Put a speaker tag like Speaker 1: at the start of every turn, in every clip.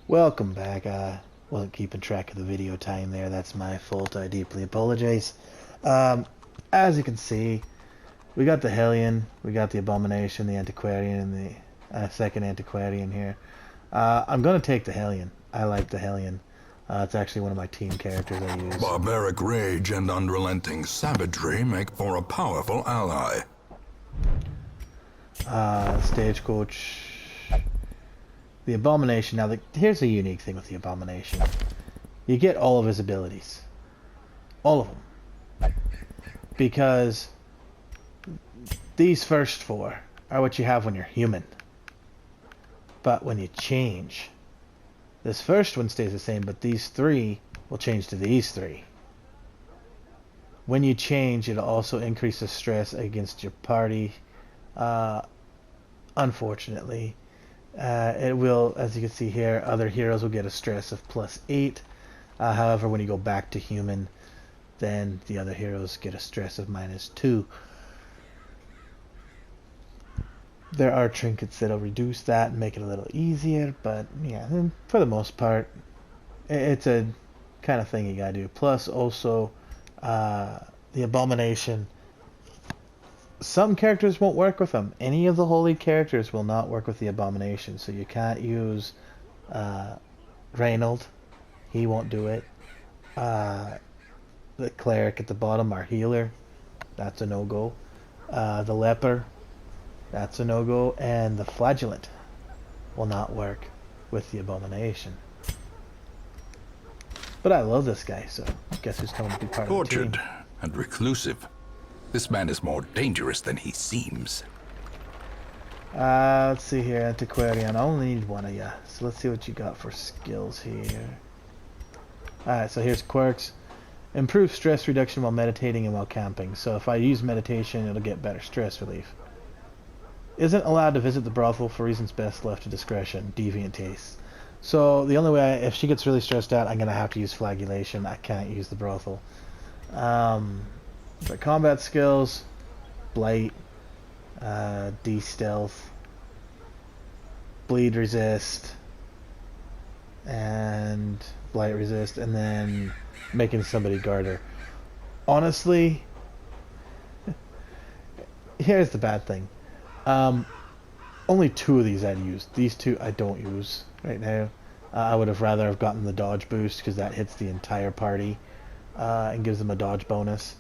Speaker 1: Welcome back. Wasn't keeping track of the video time there. That's my fault. I deeply apologize. Um, as you can see, we got the Hellion, we got the Abomination, the Antiquarian, and the second Antiquarian here. I'm going to take the Hellion. I like the Hellion. It's actually one of my team characters I use.
Speaker 2: Barbaric rage and unrelenting savagery make for a powerful ally.
Speaker 1: Stagecoach. The Abomination. Now, here's a unique thing with the Abomination. You get all of his abilities. All of them. Because these first four are what you have when you're human. But when you change, this first one stays the same, but these three will change to these three. When you change, it'll also increase the stress against your party. Unfortunately, it will, as you can see here, other heroes will get a stress of +8. However, when you go back to human, then the other heroes get a stress of -2. There are trinkets that'll reduce that and make it a little easier, but yeah, for the most part, it's a kind of thing you gotta do. Plus, also, the Abomination. Some characters won't work with them. Any of the holy characters will not work with the Abomination, so you can't use Reynold. He won't do it. The cleric at the bottom, our healer, that's a no-go. The leper, that's a no-go. And the flagellant will not work with the Abomination. But I love this guy, so guess who's coming to be part of the team.
Speaker 2: Tortured and reclusive. This man is more dangerous than he seems.
Speaker 1: Let's see here, Antiquarian. I only need one of you. So let's see what you got for skills here. Alright, so here's quirks. Improve stress reduction while meditating and while camping. So if I use meditation, it'll get better stress relief. Isn't allowed to visit the brothel for reasons best left to discretion. Deviant tastes. So the only way, if she gets really stressed out, I'm going to have to use flagellation. I can't use the brothel. The combat skills, Blight, D-Stealth, Bleed Resist, and Blight Resist, and then making somebody Garter. Honestly, here's the bad thing. Only 2 of these I'd use. These 2 I don't use right now. I would have rather have gotten the dodge boost because that hits the entire party and gives them a dodge bonus.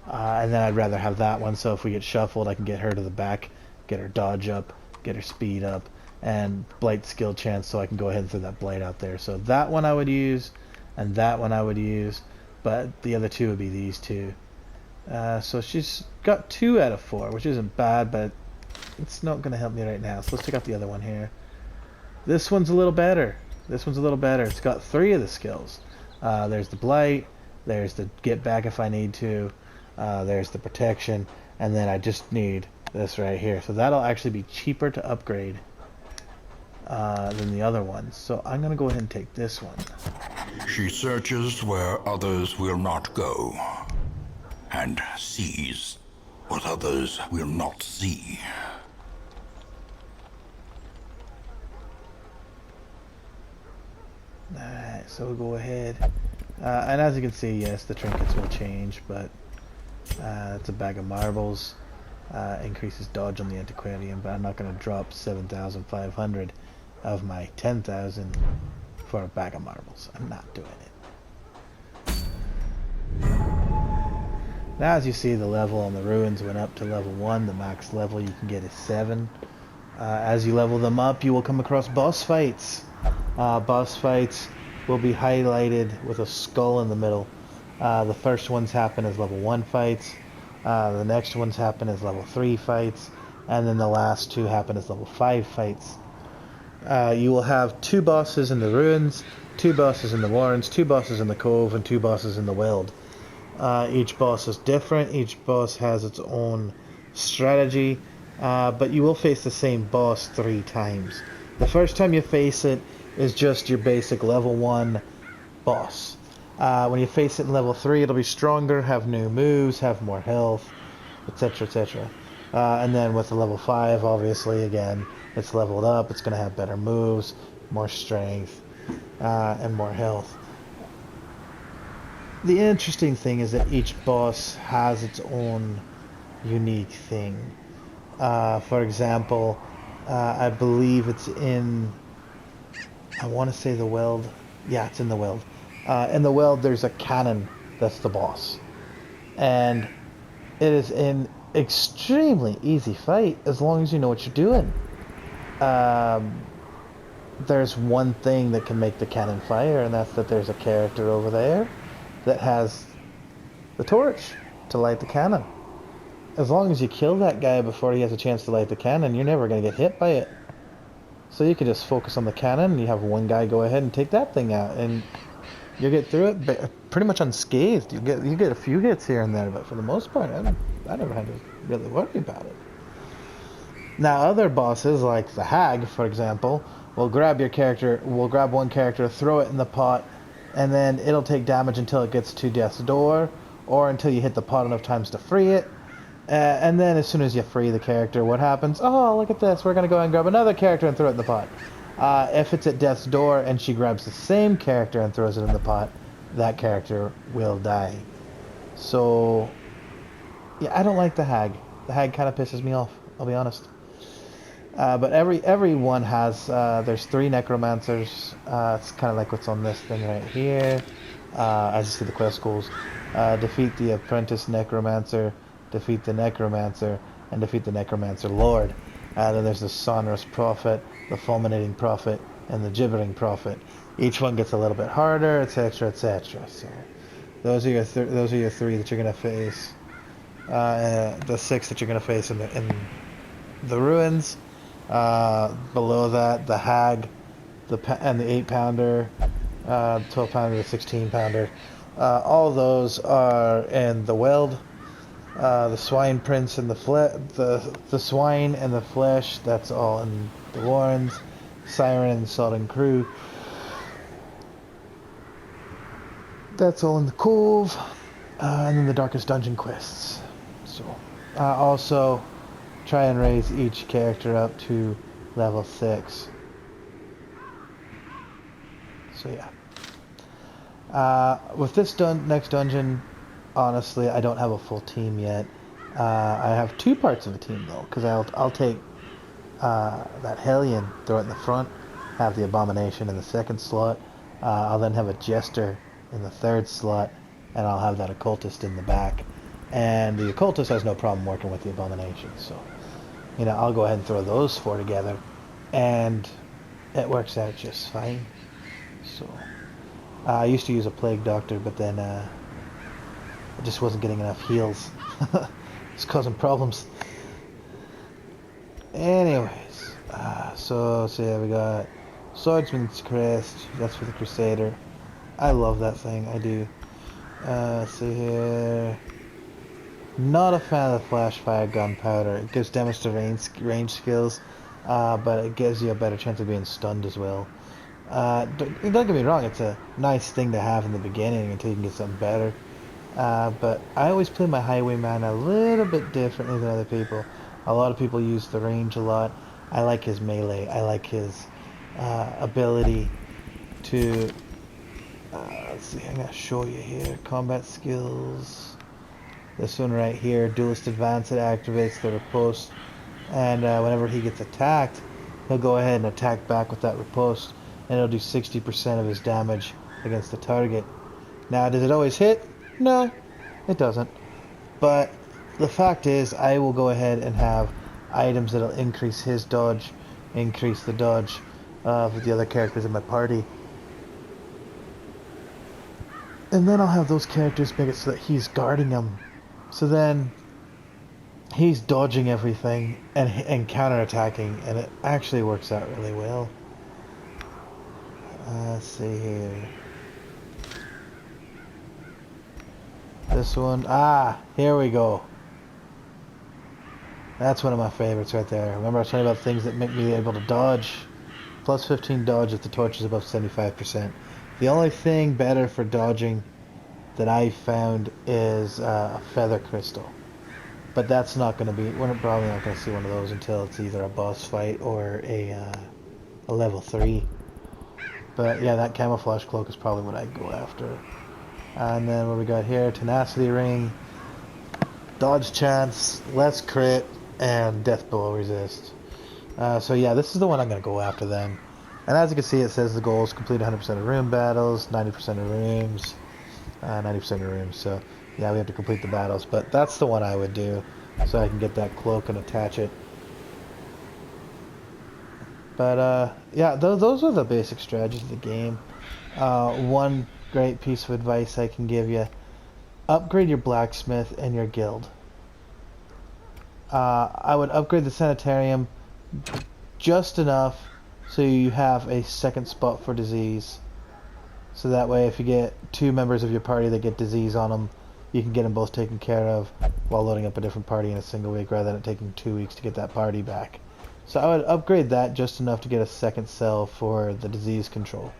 Speaker 1: And then I'd rather have that one, so if we get shuffled, I can get her to the back, get her dodge up, get her speed up, and Blight skill chance, so I can go ahead and throw that Blight out there. So that one I would use, and that one I would use, but the other 2 would be these 2. So she's got 2 out of 4, which isn't bad, but it's not going to help me right now. So let's check out the other one here. This one's a little better. This one's a little better. It's got 3 of the skills. There's the Blight, there's the get back if I need to, there's the protection, and then I just need this right here. So that'll actually be cheaper to upgrade than the other ones. So I'm going to go ahead and take this one.
Speaker 2: She searches where others will not go, and sees what others will not see.
Speaker 1: Alright, so we'll go ahead. And as you can see, yes, the trinkets will change, but it's a bag of marbles. Increases dodge on the Antiquarian, but I'm not going to drop 7,500 of my 10,000 for a bag of marbles. I'm not doing it. Now, as you see, the level on the ruins went up to level 1. The max level you can get is 7. As you level them up, you will come across boss fights. Boss fights will be highlighted with a skull in the middle. The first ones happen as level 1 fights. The next ones happen as level 3 fights. And then the last 2 happen as level 5 fights. You will have 2 bosses in the ruins, 2 bosses in the warrens, 2 bosses in the cove, and 2 bosses in the weld. Each boss is different. Each boss has its own strategy. But you will face the same boss 3 times. The first time you face it is just your basic level 1 boss. When you face it in level 3, it'll be stronger, have new moves, have more health, etc, etc. And then with the level 5, obviously, again, it's leveled up, it's going to have better moves, more strength, and more health. The interesting thing is that each boss has its own unique thing. For example, I believe it's in, I want to say the Weld. Yeah, it's in the Weld. In the Weld, there's a cannon that's the boss. And it is an extremely easy fight as long as you know what you're doing. There's one thing that can make the cannon fire, and that's that there's a character over there that has the torch to light the cannon. As long as you kill that guy before he has a chance to light the cannon, you're never going to get hit by it. So you can just focus on the cannon, and you have one guy go ahead and take that thing out, and you'll get through it pretty much unscathed. You get a few hits here and there, but for the most part, I never had to really worry about it. Now, other bosses, like the Hag, for example, will grab one character, throw it in the pot, and then it'll take damage until it gets to death's door, or until you hit the pot enough times to free it. And then as soon as you free the character, what happens? Oh, look at this. We're going to go and grab another character and throw it in the pot. If it's at death's door and she grabs the same character and throws it in the pot, that character will die. So, yeah, I don't like the Hag. The Hag kind of pisses me off, I'll be honest. But every one has, there's 3 necromancers. It's kind of like what's on this thing right here. As you see the quest goals. Defeat the apprentice necromancer, defeat the necromancer, and defeat the necromancer lord. Then there's the sonorous prophet, the fulminating prophet, and the gibbering prophet. Each one gets a little bit harder, etc., etc. So those are your 3 that you're gonna face. The 6 that you're gonna face in the ruins. Below that, the Hag, and the 8-pounder, 12-pounder, the 16-pounder. All those are in the Weld. The Swine Prince and the Swine and the Flesh, that's all in the Warrens. Siren and the Sodden Crew, that's all in the Cove. And then the Darkest Dungeon quests. So, also try and raise each character up to level 6. So yeah. With this next dungeon, honestly, I don't have a full team yet. I have 2 parts of a team though, because I'll take that Hellion, throw it in the front, have the Abomination in the 2nd slot. I'll then have a Jester in the 3rd slot, and I'll have that Occultist in the back. And the Occultist has no problem working with the Abomination, so I'll go ahead and throw those 4 together, and it works out just fine. So I used to use a Plague Doctor, but then I just wasn't getting enough heals. It's causing problems. Anyways, so yeah, we got Swordsman's Crest. That's for the Crusader. I love that thing. I do. See here. Not a fan of the Flash Fire Gunpowder. It gives damage to range skills, but it gives you a better chance of being stunned as well. Don't get me wrong, it's a nice thing to have in the beginning until you can get something better. But I always play my Highwayman a little bit differently than other people. A lot of people use the range a lot. I like his melee. I like his ability to... let's see, I'm going to show you here. Combat skills. This one right here, Duelist Advance, it activates the riposte. And whenever he gets attacked, he'll go ahead and attack back with that riposte. And it'll do 60% of his damage against the target. Now, does it always hit? No, it doesn't. But the fact is, I will go ahead and have items that'll increase his dodge, increase the dodge of the other characters in my party. And then I'll have those characters make it so that he's guarding them. So then he's dodging everything and counterattacking, and it actually works out really well. Let's see here. This one. Here we go. That's one of my favorites right there. Remember I was talking about things that make me able to dodge? Plus 15 dodge if the torch is above 75%. The only thing better for dodging that I found is a feather crystal. But that's not going to be... We're probably not going to see one of those until it's either a boss fight or a level 3. But yeah, that camouflage cloak is probably what I'd go after. And then what we got here, tenacity ring, dodge chance, less crit, and death blow resist. So yeah, this is the one I'm going to go after then. And as you can see, it says the goal is complete 100% of room battles, 90% of rooms, 90% of rooms. So yeah, we have to complete the battles. But that's the one I would do, so I can get that cloak and attach it. But yeah, those are the basic strategies of the game. One great piece of advice I can give you: upgrade your blacksmith and your guild. I would upgrade the sanitarium just enough so you have a second spot for disease. So that way, if you get 2 members of your party that get disease on them, you can get them both taken care of while loading up a different party in a single week, rather than it taking 2 weeks to get that party back. So I would upgrade that just enough to get a second cell for the disease control.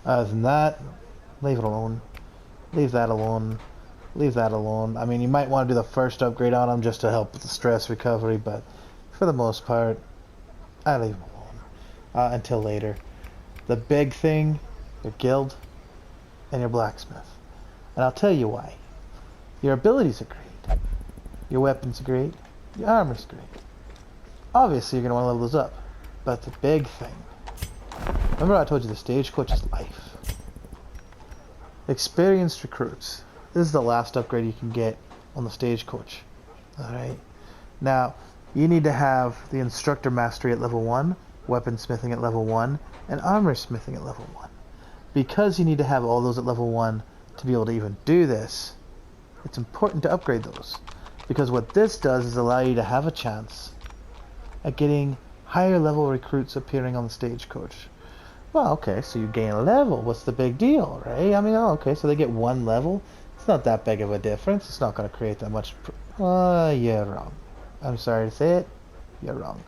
Speaker 1: Other than that, leave it alone. Leave that alone. Leave that alone. I mean, you might want to do the first upgrade on them just to help with the stress recovery, but for the most part, I leave them alone until later. The big thing, your guild and your blacksmith. And I'll tell you why. Your abilities are great. Your weapons are great. Your armor's great. Obviously, you're going to want to level those up. But the big thing, remember I told you the stagecoach is life. Experienced recruits. This is the last upgrade you can get on the stagecoach. Alright. Now, you need to have the instructor mastery at level 1, weapon smithing at level 1, and armor smithing at level 1. Because you need to have all those at level 1 to be able to even do this, it's important to upgrade those. Because what this does is allow you to have a chance at getting higher level recruits appearing on the stagecoach. Well, okay, so you gain a level. What's the big deal, right? I mean, oh, okay, so they get 1 level. It's not that big of a difference. It's not going to create that much... you're wrong. I'm sorry to say it. You're wrong.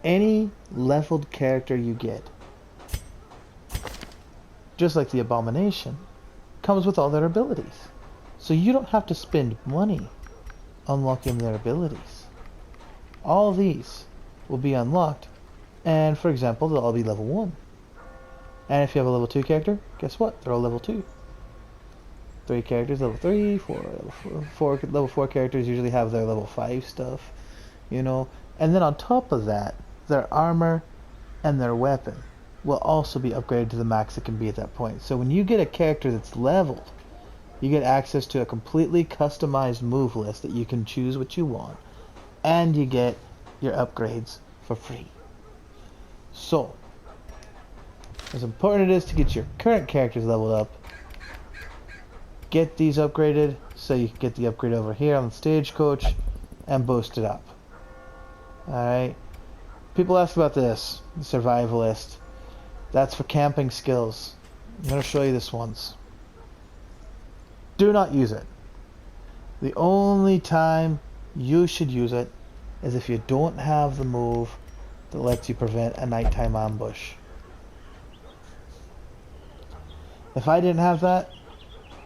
Speaker 1: Any leveled character you get, just like the Abomination, comes with all their abilities. So you don't have to spend money unlocking their abilities. All of these will be unlocked, and for example, they'll all be level 1. And if you have a level 2 character, guess what? They're all level 2. 3 characters, level 3, 4, level 4 characters usually have their level 5 stuff, you know. And then on top of that, their armor and their weapon will also be upgraded to the max it can be at that point. So when you get a character that's leveled, you get access to a completely customized move list that you can choose what you want, and you get your upgrades for free. So, as important it is to get your current characters leveled up, get these upgraded so you can get the upgrade over here on the stagecoach and boost it up. Alright. People ask about this, the survivalist. That's for camping skills. I'm going to show you this once. Do not use it. The only time you should use it is if you don't have the move that lets you prevent a nighttime ambush. If I didn't have that,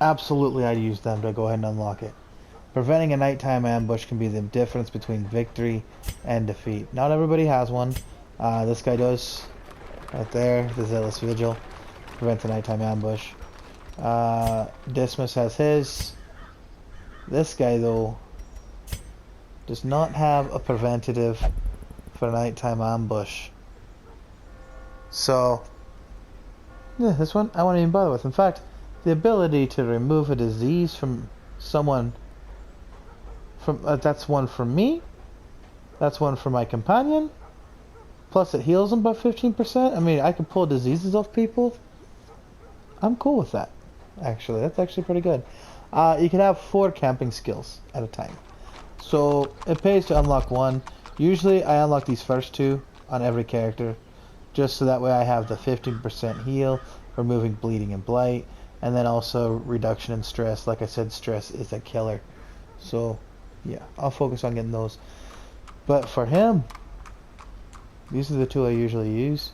Speaker 1: absolutely I'd use them to go ahead and unlock it. Preventing a nighttime ambush can be the difference between victory and defeat. Not everybody has one. This guy does. Right there, the Zealous Vigil. Prevents a nighttime ambush. Dismas has his. This guy, though, does not have a preventative for a nighttime ambush. So, yeah, this one I won't even bother with. In fact, the ability to remove a disease from someone, that's one for me, that's one for my companion, plus it heals them by 15%. I mean, I can pull diseases off people. I'm cool with that, actually. That's actually pretty good. You can have 4 camping skills at a time. So, it pays to unlock 1. Usually, I unlock these first 2 on every character, just so that way I have the 15% heal, removing bleeding and blight, and then also reduction in stress. Like I said, stress is a killer. So, yeah, I'll focus on getting those. But for him, these are the 2 I usually use.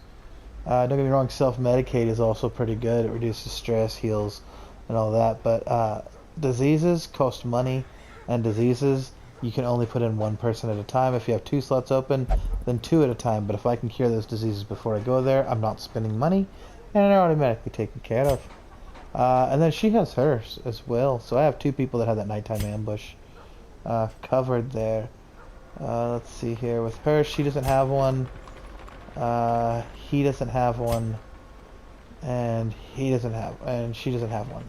Speaker 1: Don't get me wrong, self-medicate is also pretty good. It reduces stress, heals, and all that. But diseases cost money, and diseases you can only put in one person at a time. If you have 2 slots open, then 2 at a time. But if I can cure those diseases before I go there, I'm not spending money, and they're automatically taken care of. And then she has hers as well. So I have 2 people that have that nighttime ambush covered there. Let's see here. With her, she doesn't have one. He doesn't have one. And she doesn't have one.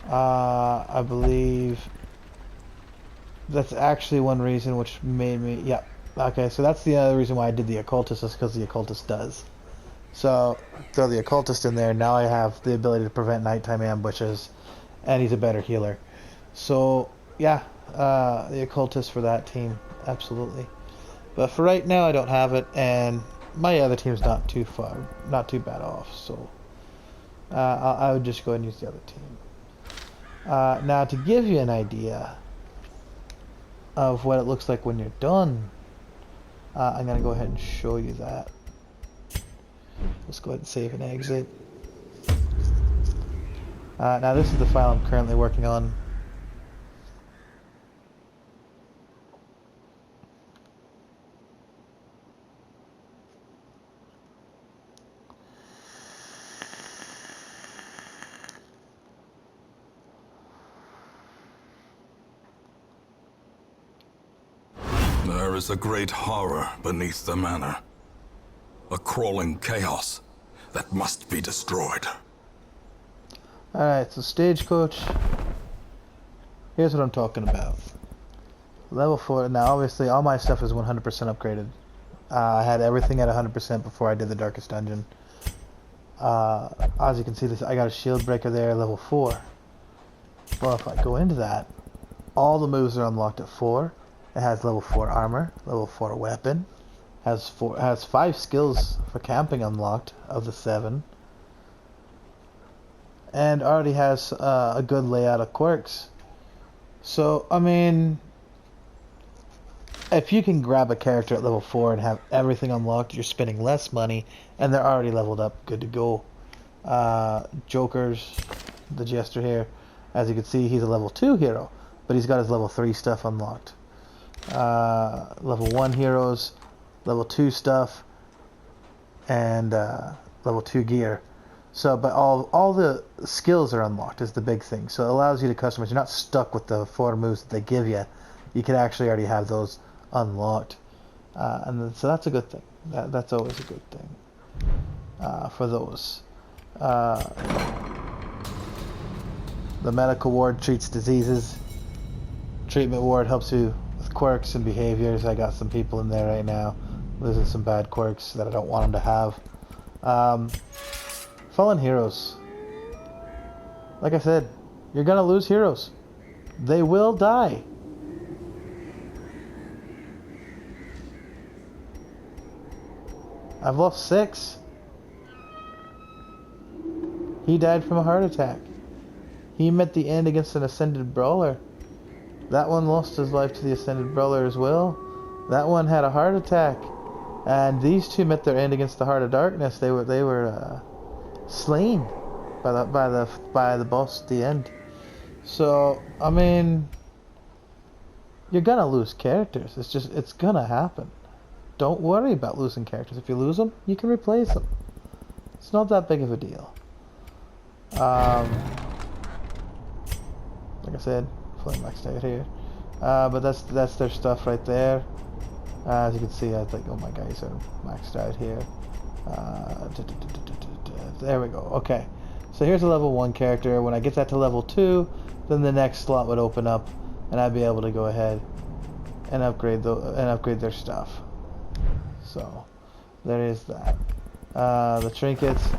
Speaker 1: I believe that's actually one reason which made me, yeah. Okay, so that's the other reason why I did the occultist, is because the occultist does. So throw the occultist in there. Now I have the ability to prevent nighttime ambushes, and he's a better healer. So yeah, the occultist for that team, absolutely. But for right now, I don't have it, and my other team's not too bad off. So I would just go ahead and use the other team. Now to give you an idea of what it looks like when you're done, I'm gonna go ahead and show you that. Let's go ahead and save and exit. Now this is the file I'm currently working on.
Speaker 2: There is a great horror beneath the manor. A crawling chaos that must be destroyed.
Speaker 1: Alright, so Stagecoach. Here's what I'm talking about. Level 4. Now, obviously, all my stuff is 100% upgraded. I had everything at 100% before I did the Darkest Dungeon. As you can see, I got a shield breaker there, level 4. Well, if I go into that, all the moves are unlocked at 4. It has level 4 armor, level 4 weapon, has 5 skills for camping unlocked of the 7, and already has a good layout of quirks. So, I mean, if you can grab a character at level 4 and have everything unlocked, you're spending less money, and they're already leveled up, good to go. Joker's, the Jester here, as you can see, he's a level 2 hero, but he's got his level 3 stuff unlocked. Level 1 heroes, level 2 stuff, and level 2 gear. So, but all the skills are unlocked is the big thing. So it allows you to customize. You're not stuck with the 4 moves that they give you. You can actually already have those unlocked, so that's a good thing. That's always a good thing for those. The medical ward treats diseases. Treatment ward helps you with quirks and behaviors. I got some people in there right now losing some bad quirks that I don't want them to have. Fallen heroes. Like I said, you're gonna lose heroes. They will die. I've lost 6. He died from a heart attack. He met the end against an Ascended Brawler. That one lost his life to the Ascended Brawler as well. That one had a heart attack. And these two met their end against the Heart of Darkness. They were slain by the boss at the end. So, I mean, you're gonna lose characters. It's gonna happen. Don't worry about losing characters. If you lose them, you can replace them. It's not that big of a deal. Like I said, fully maxed out here. But that's their stuff right there. As you can see, I think all my guys are maxed out here. There we go. Okay. So here's a level 1 character. When I get that to level 2, then the next slot would open up, and I'd be able to go ahead and upgrade their stuff. So there is that. The trinkets.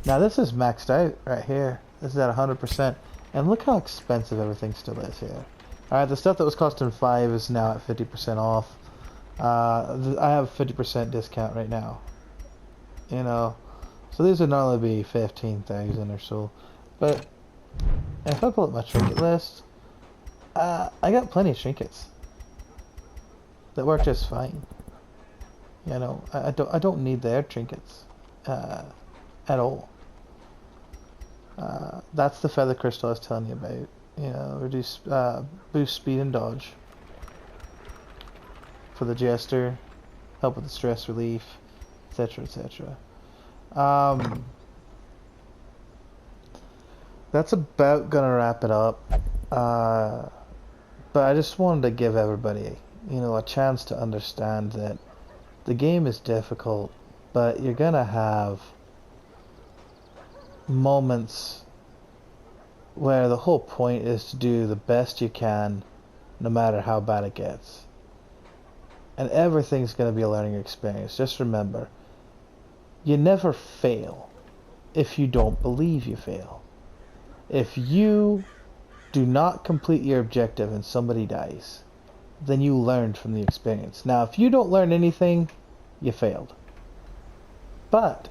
Speaker 1: Now this is maxed out right here. This is at 100%, and look how expensive everything still is here. All right, the stuff that was costing 5 is now at 50% off. I have 50% discount right now. You know, so these would normally be 15,000 or so, but if I pull up my trinket list, I got plenty of trinkets that work just fine. You know, I don't need their trinkets at all. That's the feather crystal I was telling you about. You know, reduce boost speed and dodge. for the jester, help with the stress relief, etc., etc. That's about gonna wrap it up. But I just wanted to give everybody, a chance to understand that the game is difficult, but you're gonna have moments where the whole point is to do the best you can no matter how bad it gets. And everything's going to be a learning experience. Just remember, you never fail if you don't believe you fail. If you do not complete your objective and somebody dies, then you learned from the experience. Now, if you don't learn anything, you failed. But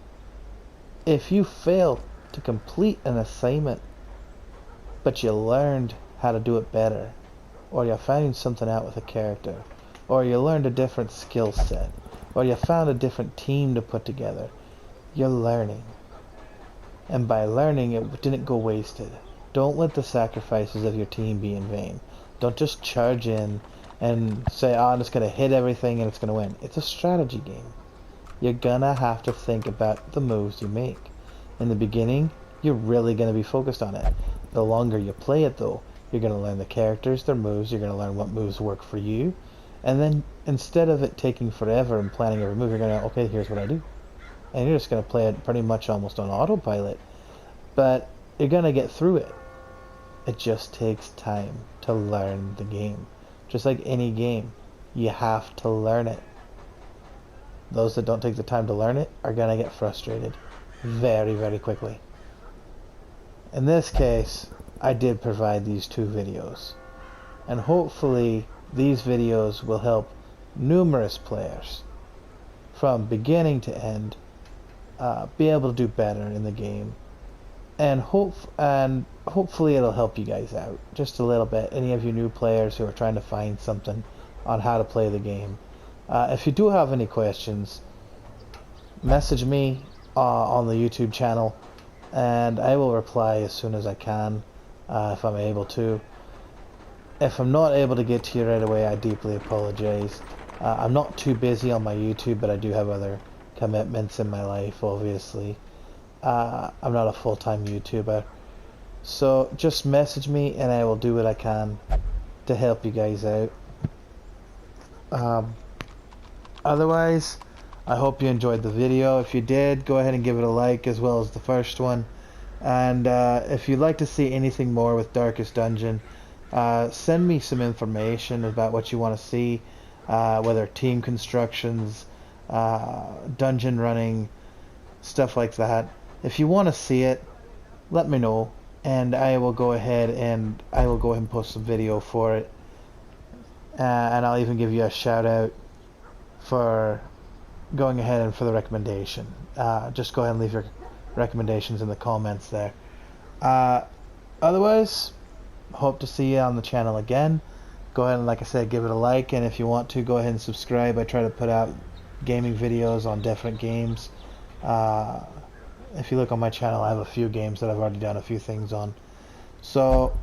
Speaker 1: if you fail to complete an assignment, but you learned how to do it better, or you found something out with a character, or you learned a different skill set, or you found a different team to put together, you're learning. And by learning, it didn't go wasted. Don't let the sacrifices of your team be in vain. Don't just charge in and say, oh, I'm just going to hit everything and it's going to win. It's a strategy game. You're going to have to think about the moves you make. In the beginning, you're really going to be focused on it. The longer you play it, though, you're going to learn the characters, their moves, you're going to learn what moves work for you, and then instead of it taking forever and planning every move, you're going to, okay, here's what I do. And you're just going to play it pretty much almost on autopilot. But you're going to get through it. It just takes time to learn the game. Just like any game, you have to learn it. Those that don't take the time to learn it are going to get frustrated very, very quickly. In this case, I did provide these 2 videos. And hopefully these videos will help numerous players from beginning to end be able to do better in the game. And hopefully it'll help you guys out just a little bit. Any of you new players who are trying to find something on how to play the game. If you do have any questions, message me on the YouTube channel, and I will reply as soon as I can, if I'm able to. If I'm not able to get to you right away, I deeply apologize. I'm not too busy on my YouTube, but I do have other commitments in my life, obviously. I'm not a full-time YouTuber. So just message me and I will do what I can to help you guys out. Otherwise, I hope you enjoyed the video. If you did, go ahead and give it a like as well as the first one. And if you'd like to see anything more with Darkest Dungeon, send me some information about what you want to see, whether team constructions, dungeon running, stuff like that. If you want to see it, let me know, and I will go ahead and post some video for it, and I'll even give you a shout out for going ahead and for the recommendation. Just go ahead and leave your recommendations in the comments there. Otherwise, hope to see you on the channel again. Go ahead and, like I said, give it a like, and if you want to, go ahead and subscribe. I try to put out gaming videos on different games. If you look on my channel, I have a few games that I've already done a few things on. So,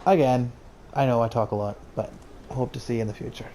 Speaker 1: again, I know I talk a lot, but I hope to see you in the future.